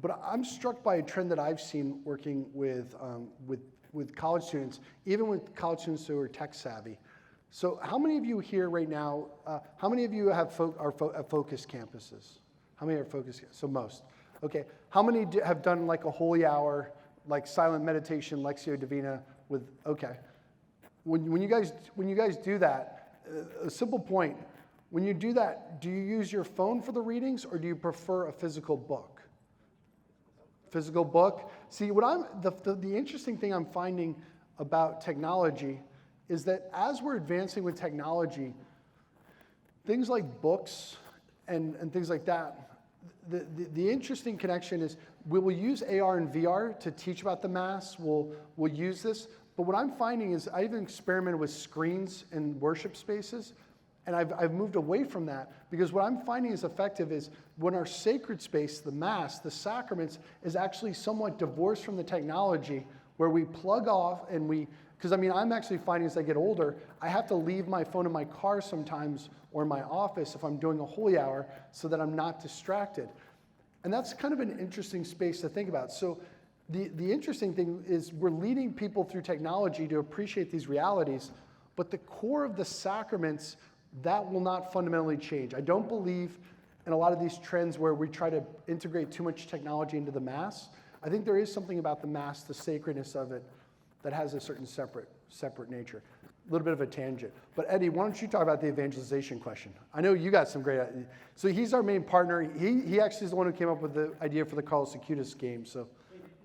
But I'm struck by a trend that I've seen working with college students, even with college students who are tech savvy. So how many of you here right now, how many of you are at focused campuses? How many are focused? So most. Okay. How many have done like a holy hour, like silent meditation, Lectio Divina with, okay. When you guys do that, a simple point, when you do that, do you use your phone for the readings or do you prefer a physical book? Physical book. See, the interesting thing I'm finding about technology is that as we're advancing with technology, things like books and things like that, the interesting connection is we will use AR and VR to teach about the Mass. We'll use this. But what I'm finding is I've experimented with screens in worship spaces, and I've moved away from that because what I'm finding is effective is when our sacred space, the Mass, the sacraments, is actually somewhat divorced from the technology where we plug off and because I'm actually finding as I get older, I have to leave my phone in my car sometimes or in my office if I'm doing a holy hour so that I'm not distracted. And that's kind of an interesting space to think about. So the interesting thing is we're leading people through technology to appreciate these realities, but the core of the sacraments, that will not fundamentally change. I don't believe in a lot of these trends where we try to integrate too much technology into the Mass. I think there is something about the Mass, the sacredness of it, that has a certain separate nature. A little bit of a tangent. But Eddie, why don't you talk about the evangelization question? I know you got some great ideas. So he's our main partner. He actually is the one who came up with the idea for the Carlos Acutis game. So